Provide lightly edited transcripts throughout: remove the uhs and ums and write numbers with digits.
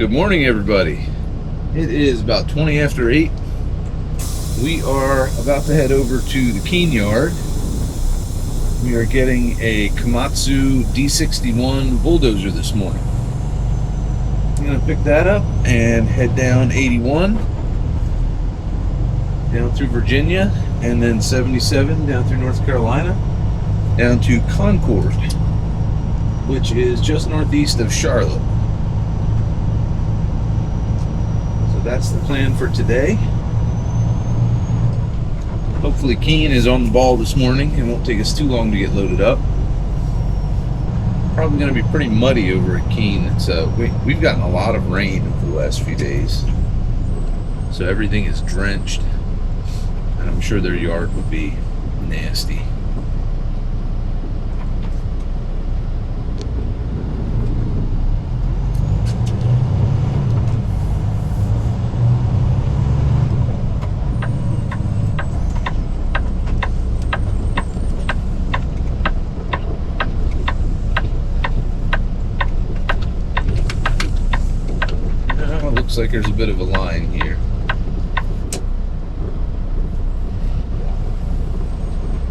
Good morning, everybody. It is about 20 after 8. We are about to head over to the Keene yard. We are getting a Komatsu D61 bulldozer this morning. I'm going to pick that up and head down 81, down through Virginia, and then 77 down through North Carolina, down to Concord, which is just northeast of Charlotte. That's the plan for today. Hopefully Keene is on the ball this morning and won't take us too long to get loaded up. Probably going to be pretty muddy over at Keene. So we've gotten a lot of rain over the last few days, so everything is drenched, and I'm sure their yard would be nasty. Looks like there's a bit of a line here.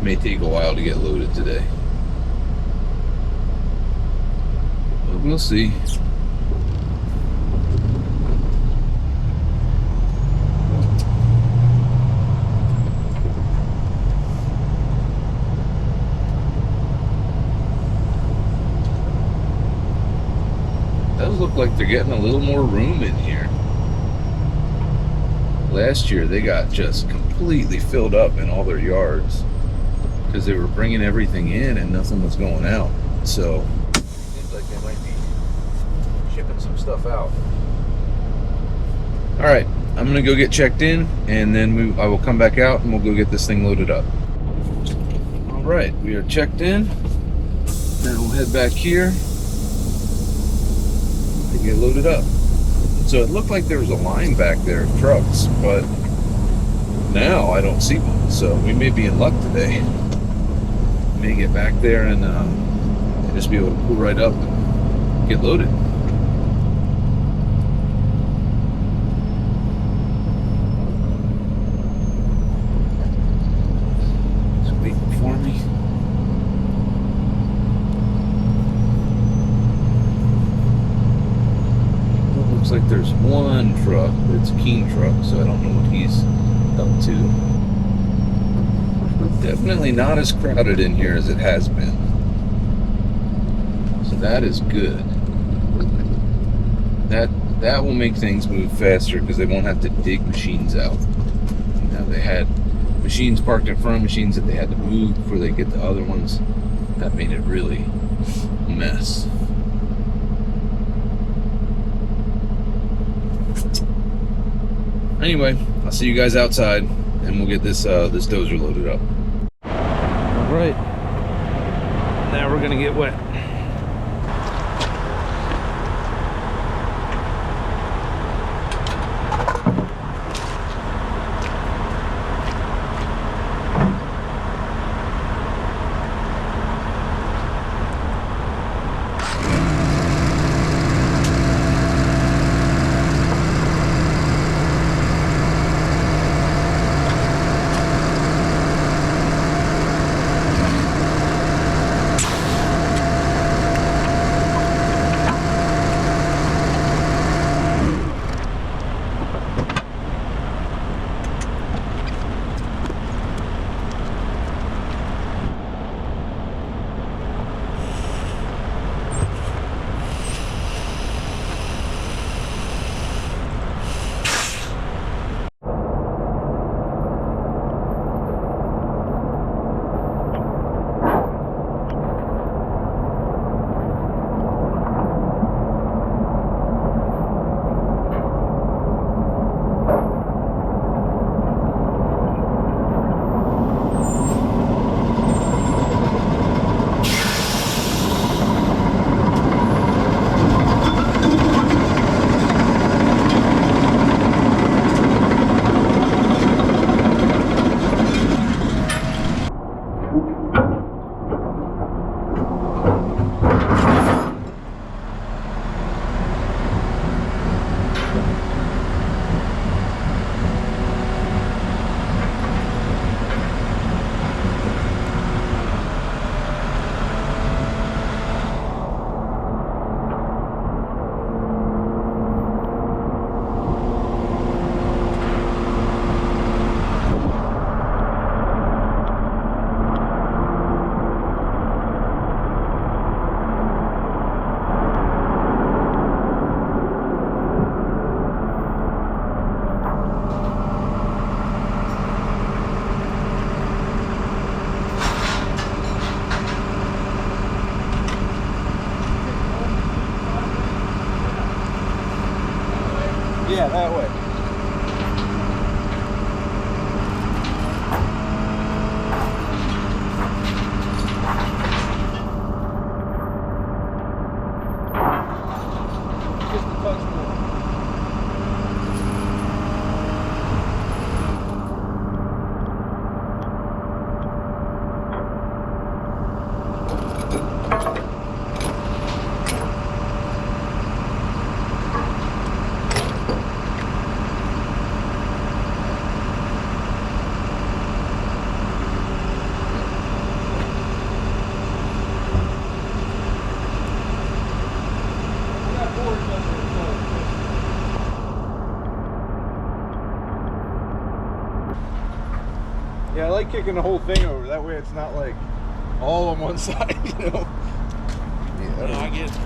May take a while to get loaded today, but we'll see. Does look like they're getting a little more room in here. Last year they got just completely filled up in all their yards because they were bringing everything in and nothing was going out. So it seems like they might be shipping some stuff out. All right, I'm gonna go get checked in, and then I will come back out and we'll go get this thing loaded up. All right, we are checked in. Now we'll head back here and get loaded up. So it looked like there was a line back there of trucks, but now I don't see one. So we may be in luck today. We may get back there and just be able to pull right up and get loaded. Just waiting for me. Looks like there's one truck, but it's a Keene truck, so I don't know what he's up to. Definitely not as crowded in here as it has been, so that is good. That will make things move faster because they won't have to dig machines out. Now they had machines parked in front of machines that they had to move before they get to other ones. That made it really a mess. Anyway, I'll see you guys outside, and we'll get this this dozer loaded up. All right, now we're gonna get wet. Yeah, that way. Just a touch more. Yeah, I like kicking the whole thing over. That way it's not like all on one side, you know? Yeah, No, I get it.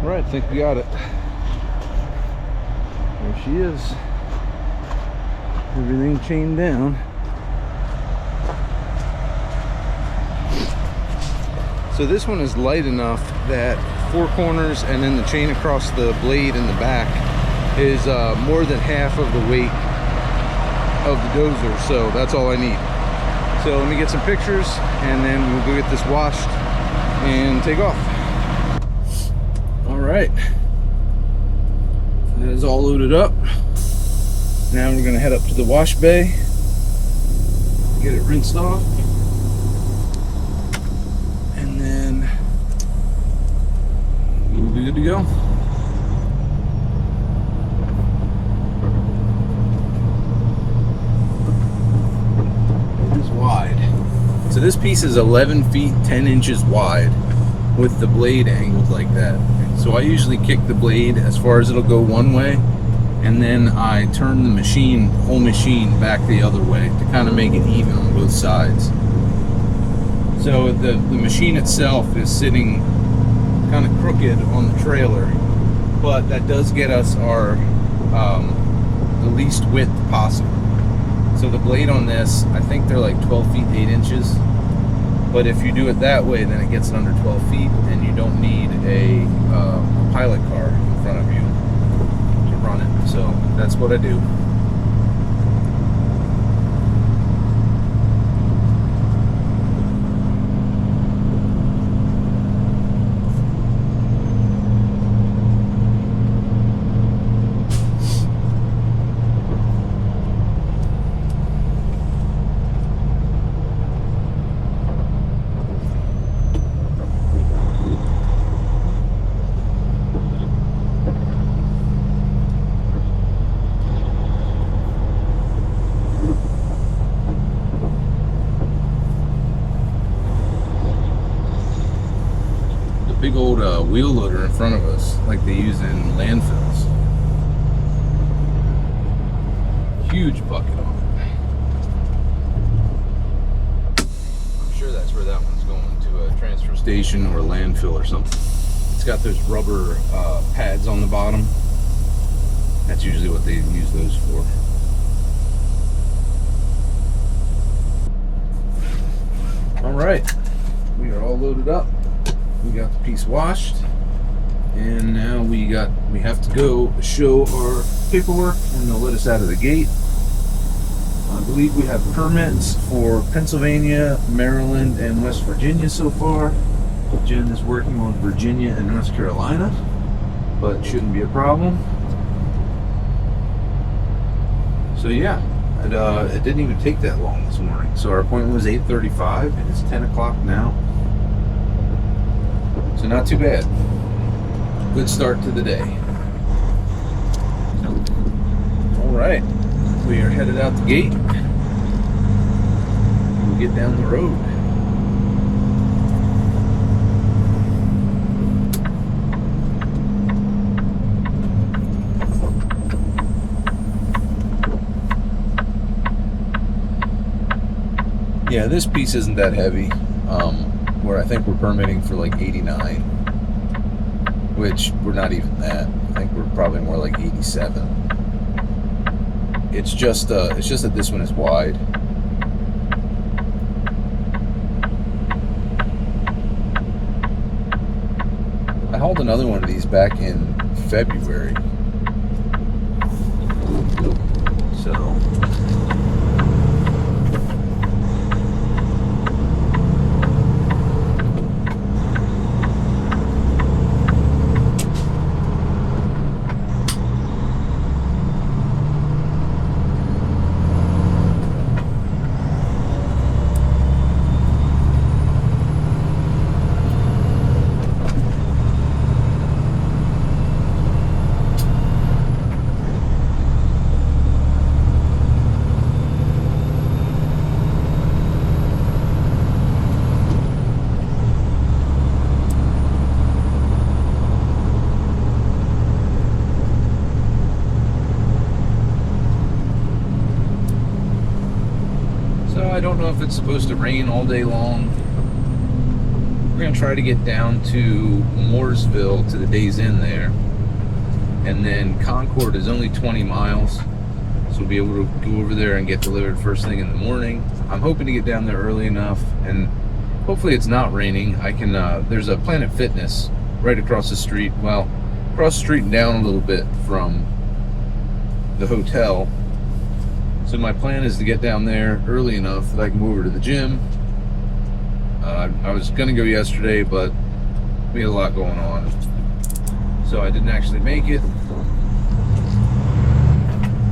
Right, I think we got it. There she is. Everything chained down. So this one is light enough that 4 corners, and then the chain across the blade in the back is more than half of the weight of the dozer, so that's all I need. So let me get some pictures, and then we'll go get this washed and take off. All right, that is all loaded up. Now we're gonna head up to the wash bay, get it rinsed off, and then we'll be good to go. It is wide. So this piece is 11 feet 10 inches wide with the blade angled like that. So I usually kick the blade as far as it'll go one way, and then I turn the whole machine back the other way to kind of make it even on both sides. So the machine itself is sitting kind of crooked on the trailer, but that does get us our the least width possible. So the blade on this, I think they're like 12 feet 8 inches, but if you do it that way, then it gets under 12 feet, and you don't need a pilot car in front of you to run it. So that's what I do. Big old wheel loader in front of us, like they use in landfills. Huge bucket on it. I'm sure that's where that one's going, to a transfer station or a landfill or something. It's got those rubber pads on the bottom. That's usually what they use those for. All right, we are all loaded up. We got the piece washed, and now we have to go show our paperwork, and they'll let us out of the gate. I believe we have permits for Pennsylvania, Maryland, and West Virginia so far. Jen is working on Virginia and North Carolina, but it shouldn't be a problem. So yeah, it didn't even take that long this morning. So our appointment was 8:35, and it's 10 o'clock now. So not too bad. Good start to the day. All right, we are headed out the gate. We'll get down the road. Yeah, this piece isn't that heavy. Where I think we're permitting for like 89, which we're not even that. I think we're probably more like 87. It's just that this one is wide. I hauled another one of these back in February. So I don't know if it's supposed to rain all day long. We're going to try to get down to Mooresville, to the Days Inn there. And then Concord is only 20 miles. So we'll be able to go over there and get delivered first thing in the morning. I'm hoping to get down there early enough, and hopefully it's not raining. I can, there's a Planet Fitness right across the street. Well, across the street and down a little bit from the hotel. So my plan is to get down there early enough that I can move over to the gym. I was going to go yesterday, but we had a lot going on, so I didn't actually make it.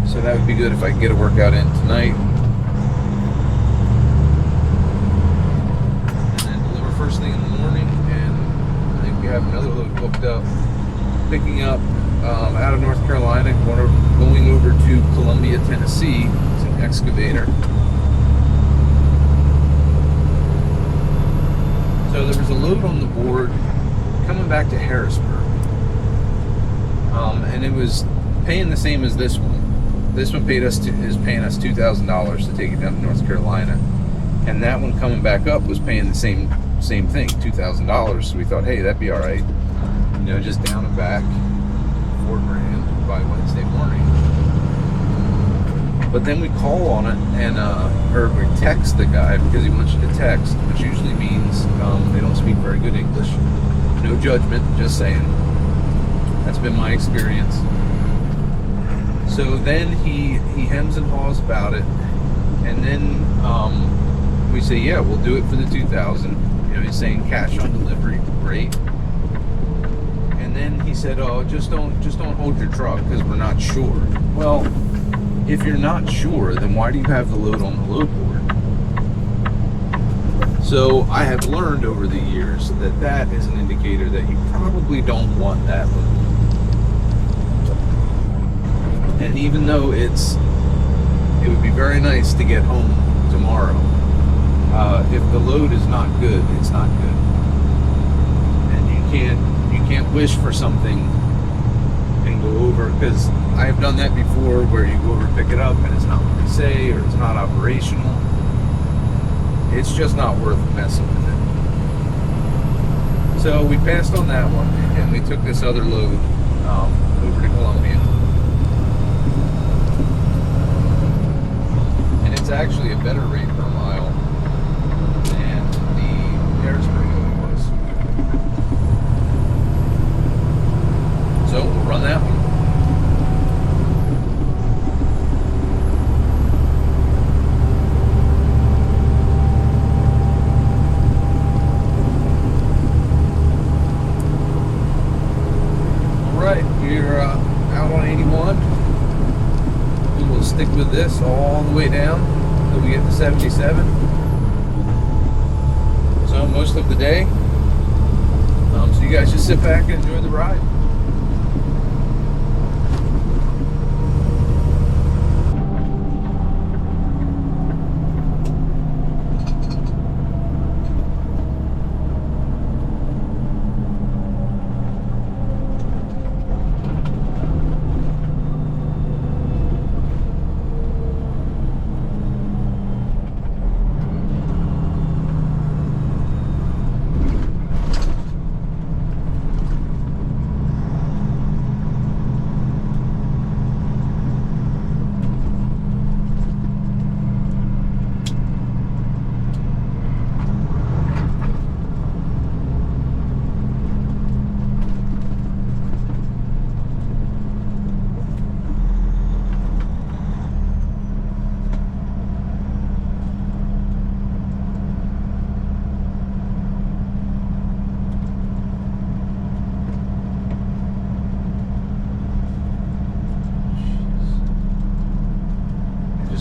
So that would be good if I could get a workout in tonight. And then deliver first thing in the morning, and I think we have another load booked up. Picking up out of North Carolina, going over to Columbia, Tennessee. It's an excavator. So there was a load on the board coming back to Harrisburg, and it was paying the same as this one. This one is paying us $2,000 to take it down to North Carolina, and that one coming back up was paying the same thing, $2,000. So we thought, hey, that'd be all right, just down and back, $4,000 by Wednesday morning. But then we call on it, and or we text the guy, because he wants you to text, which usually means they don't speak very good English. No judgment, just saying. That's been my experience. So then he hems and haws about it, and then we say, yeah, we'll do it for the $2,000. He's saying cash on delivery, great. And then he said, oh, just don't hold your truck because we're not sure. Well, if you're not sure, then why do you have the load on the load board? So I have learned over the years that is an indicator that you probably don't want that load. And even though it would be very nice to get home tomorrow, if the load is not good, it's not good. And you can't wish for something and go over, because I have done that before, where you go over and pick it up and it's not what they say, or it's not operational. It's just not worth messing with it. So we passed on that one, and we took this other load over to Columbia. And it's actually a better rate per mile than the Harrisburg load was. So we'll run that one. We're out on 81. We will stick with this all the way down until we get to 77. So most of the day. So you guys just sit back and enjoy the ride.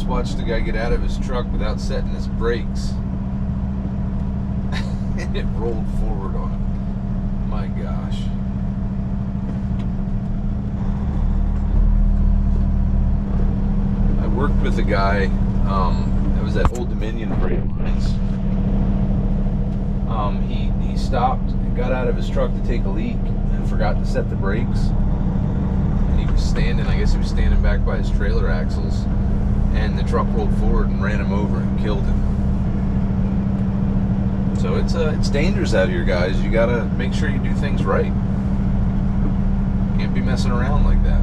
Watched the guy get out of his truck without setting his brakes. And it rolled forward on him. My gosh. I worked with a guy that was at Old Dominion Freight Lines. He stopped and got out of his truck to take a leak and forgot to set the brakes. And he was standing, I guess he was standing back by his trailer axles. And the truck rolled forward and ran him over and killed him. So it's dangerous out here, guys. You gotta make sure you do things right. Can't be messing around like that.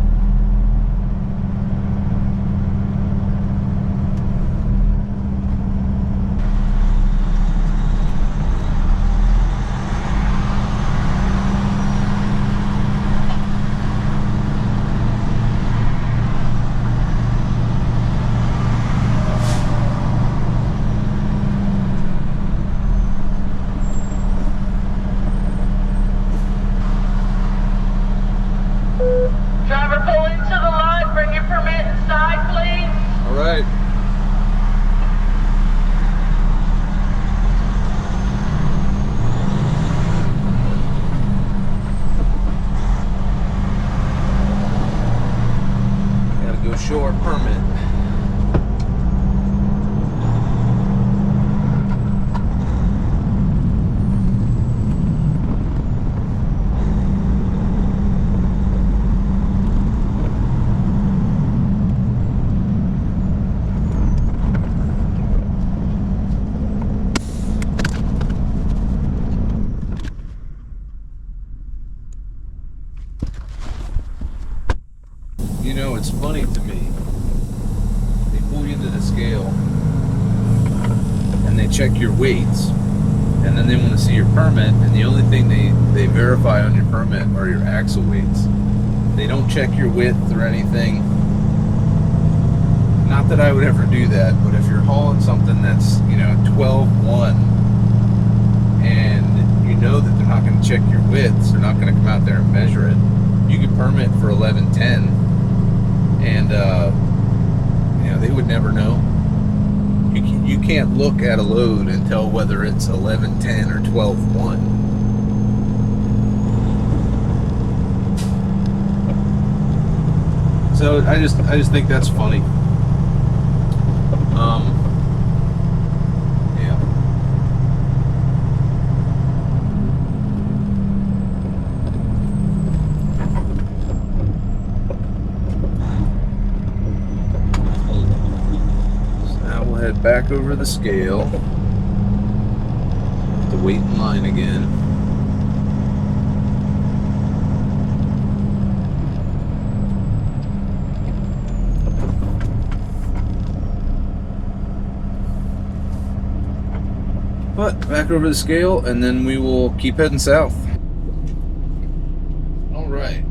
they check your weights, and then they want to see your permit, and the only thing they verify on your permit are your axle weights. They don't check your width or anything. Not that I would ever do that, but if you're hauling something that's, 12.1, and you know that they're not going to check your widths, they're not going to come out there and measure it, you could permit for 11.10, and they would never know. You can't look at a load and tell whether it's 11.10 or 12.1. So I just think that's funny. Yeah. So now we'll head back over the scale. Have to wait in line again. But back over the scale, and then we will keep heading south. Alright.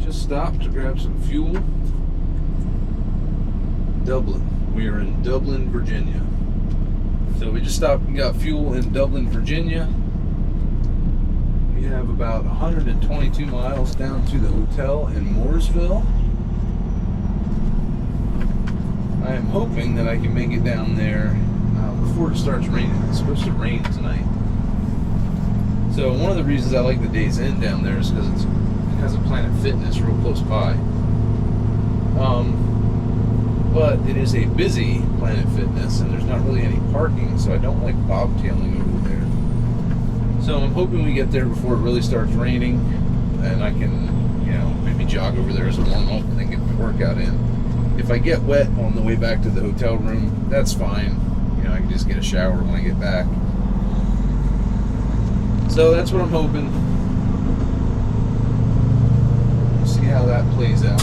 Just stopped to grab some fuel. Dublin. We are in Dublin, Virginia. So we just stopped and got fuel in Dublin, Virginia. We have about 122 miles down to the hotel in Mooresville. I am hoping that I can make it down there before it starts raining. It's supposed to rain tonight. So one of the reasons I like the Days Inn down there is because it has a Planet Fitness real close by. But it is a busy Planet Fitness, and there's not really any parking, so I don't like bobtailing over there. So I'm hoping we get there before it really starts raining, and I can, maybe jog over there as a warm-up and then get my workout in. If I get wet on the way back to the hotel room, that's fine. I can just get a shower when I get back. So that's what I'm hoping. We'll see how that plays out.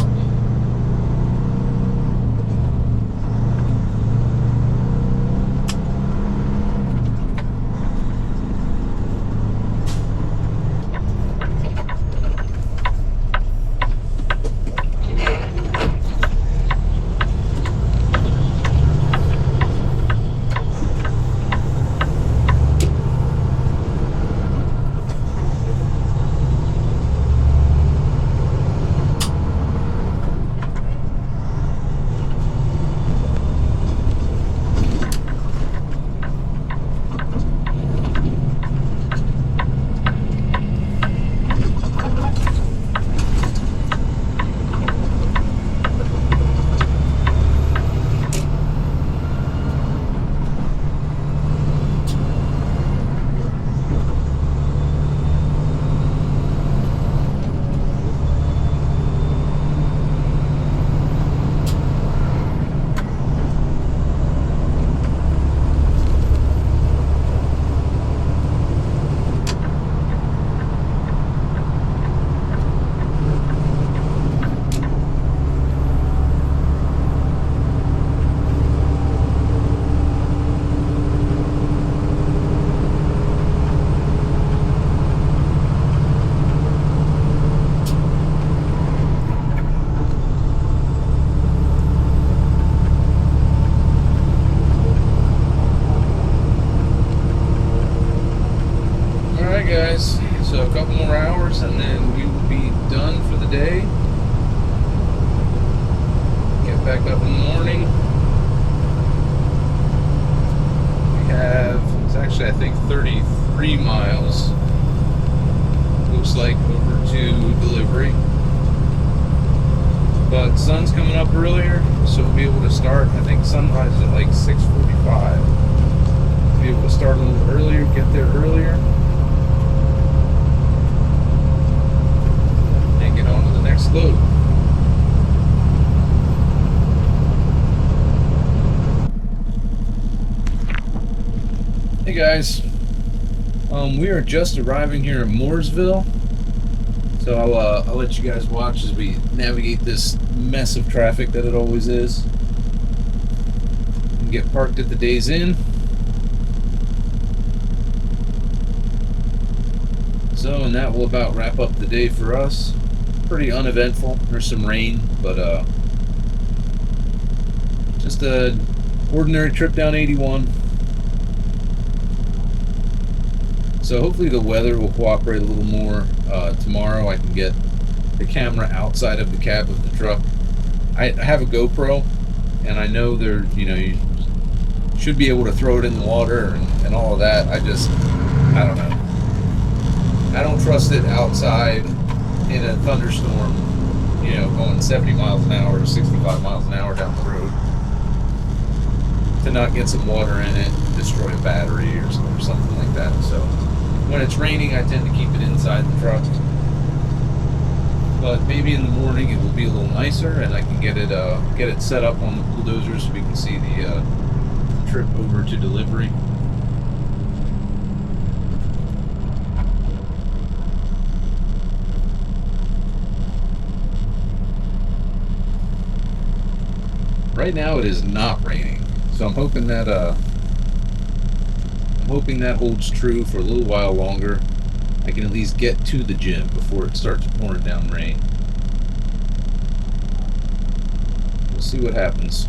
Guys, so a couple more hours and then we will be done for the day. Get back up in the morning. We have, it's actually I think 33 miles, looks like, over to delivery. But sun's coming up earlier, so we'll be able to start. I think sunrise is at like 6:45. We'll be able to start a little earlier, get there earlier. Next load. Hey guys, we are just arriving here in Mooresville, so I'll let you guys watch as we navigate this mess of traffic that it always is. And get parked at the Days Inn. So, and that will about wrap up the day for us. Pretty uneventful. There's some rain, but just a ordinary trip down 81. So hopefully the weather will cooperate a little more. Tomorrow I can get the camera outside of the cab of the truck. I have a GoPro, and I know you should be able to throw it in the water and all of that. I don't know. I don't trust it outside in a thunderstorm, going 70 miles an hour or 65 miles an hour down the road, to not get some water in it, destroy a battery or something like that. So when it's raining, I tend to keep it inside the truck. But maybe in the morning it will be a little nicer, and I can get it set up on the bulldozer so we can see the trip over to delivery. Right now it is not raining, so I'm hoping that holds true for a little while longer. I can at least get to the gym before it starts pouring down rain. We'll see what happens.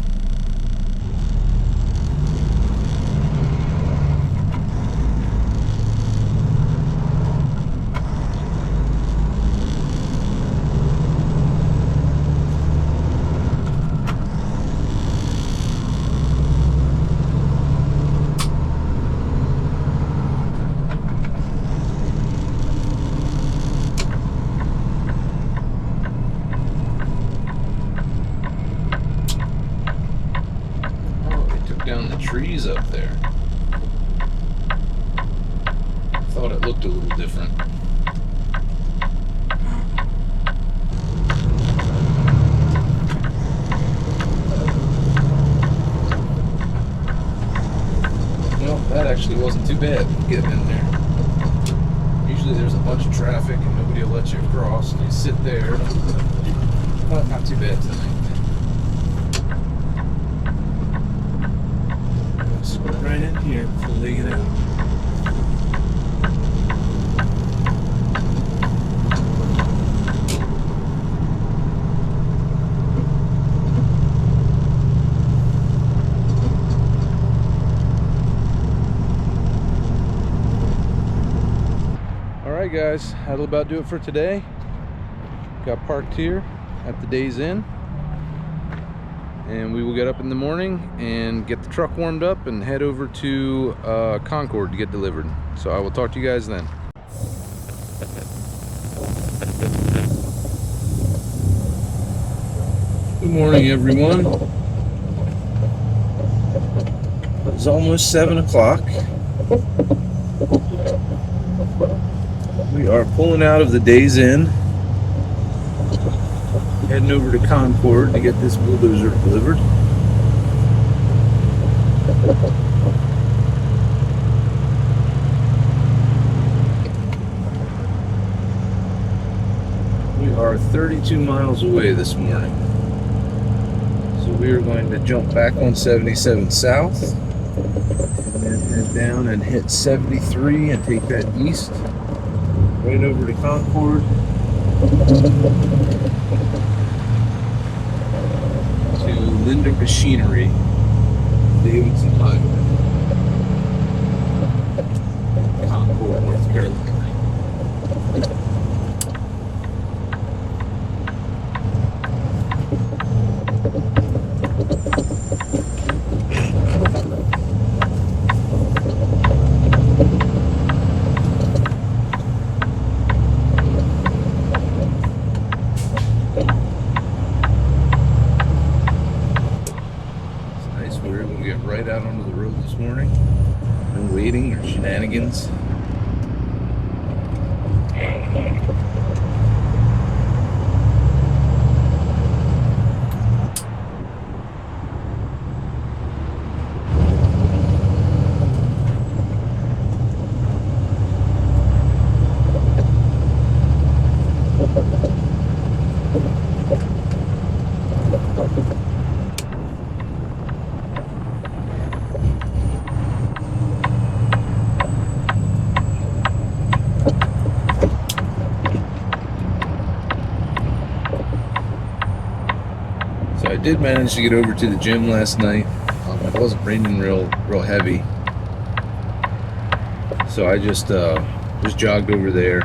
Down the trees up there. Thought it looked a little different. Well, that actually wasn't too bad getting in there. Usually there's a bunch of traffic and nobody will let you across, and you sit there. But not too bad tonight. Right in here before they get out. Alright guys, that'll about do it for today. Got parked here at the Days Inn, and we will get up in the morning and get the truck warmed up and head over to Concord to get delivered. So I will talk to you guys then. Good morning, everyone. It's almost 7 o'clock. We are pulling out of the Days Inn, heading over to Concord to get this bulldozer delivered. We are 32 miles away this morning. So we are going to jump back on 77 South and then head down and hit 73 and take that east right over to Concord. Linda Machinery, Davidson Highway, Concord, North Carolina. Right out onto the road this morning. No waiting or shenanigans. did manage to get over to the gym last night. It wasn't raining real heavy, so I just jogged over there.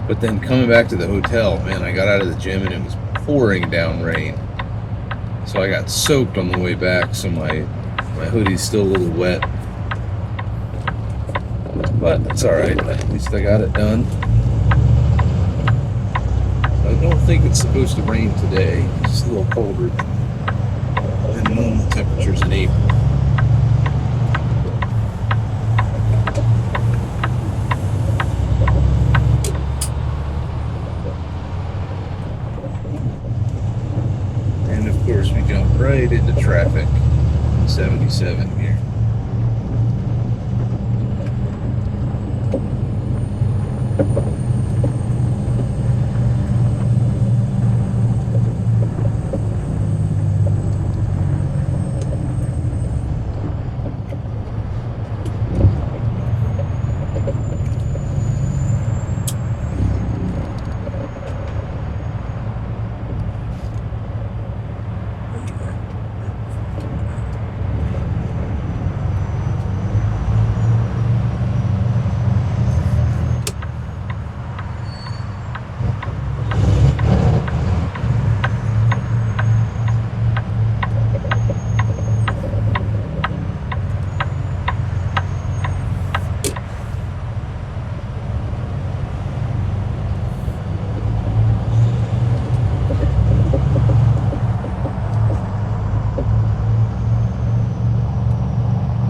But then coming back to the hotel, man, I got out of the gym and it was pouring down rain. So I got soaked on the way back, so my hoodie's still a little wet. But it's alright, at least I got it done. I don't think it's supposed to rain today. It's just a little colder than normal temperatures in April. And of course we jump right into traffic. 77 here.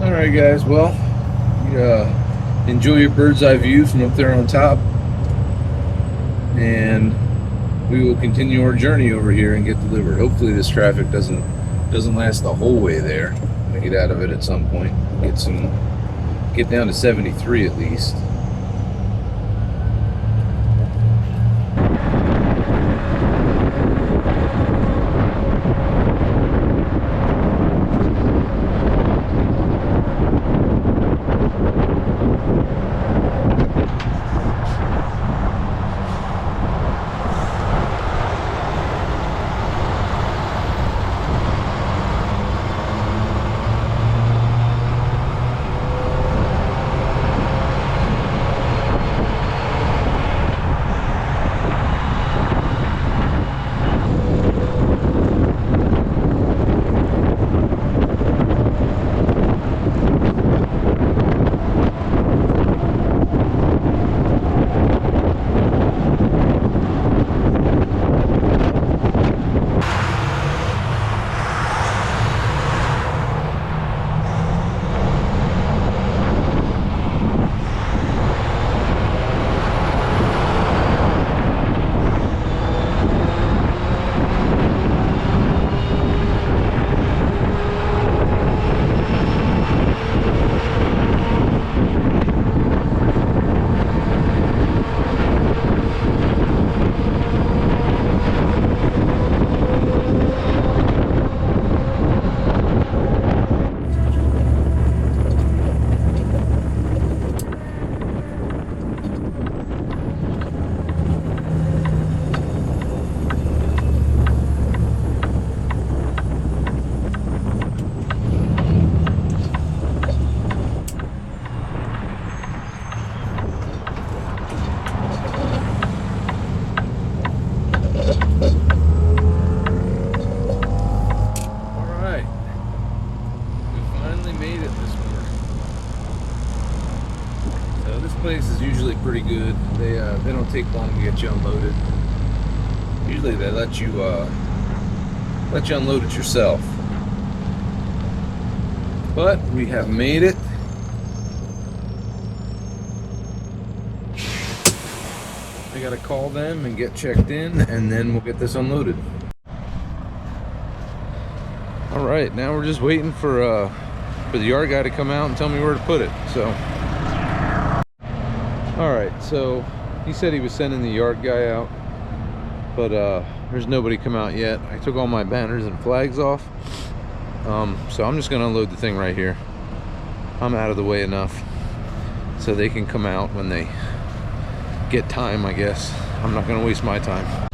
Alright guys, well, enjoy your bird's eye view from up there on top, and we will continue our journey over here and get delivered. Hopefully this traffic doesn't last the whole way there. I'm gonna get out of it at some point, get down to 73 at least. Place is usually pretty good. They don't take long to get you unloaded. Usually they let you unload it yourself. But we have made it. I gotta call them and get checked in, and then we'll get this unloaded. All right, now we're just waiting for the yard guy to come out and tell me where to put it. So. Alright, so he said he was sending the yard guy out, but there's nobody come out yet. I took all my banners and flags off, so I'm just going to unload the thing right here. I'm out of the way enough so they can come out when they get time, I guess. I'm not going to waste my time.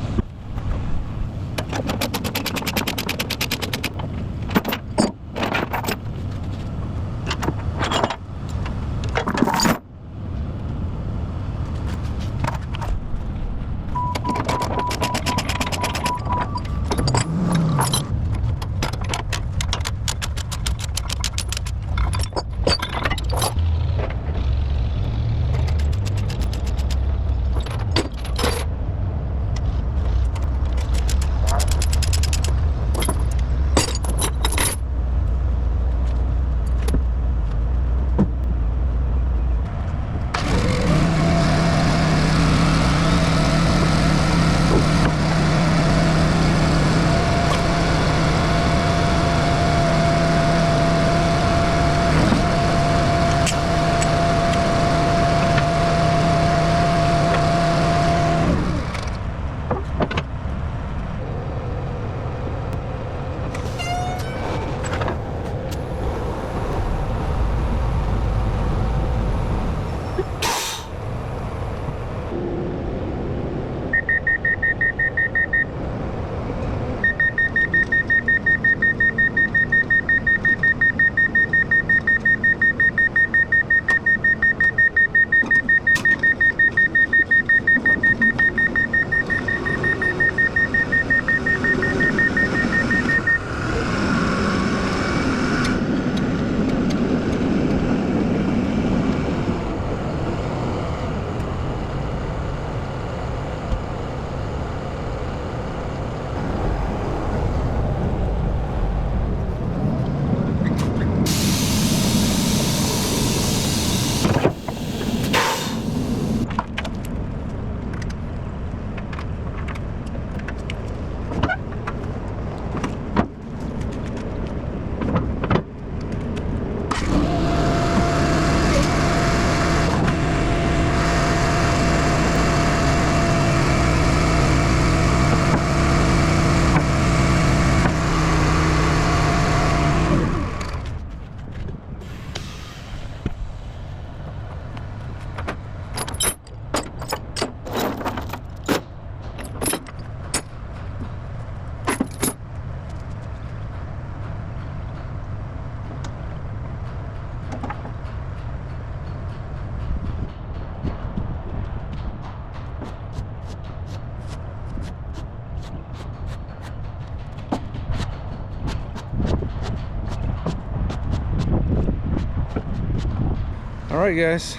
All right, guys,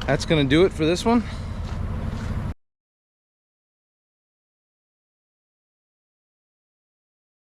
that's gonna do it for this one.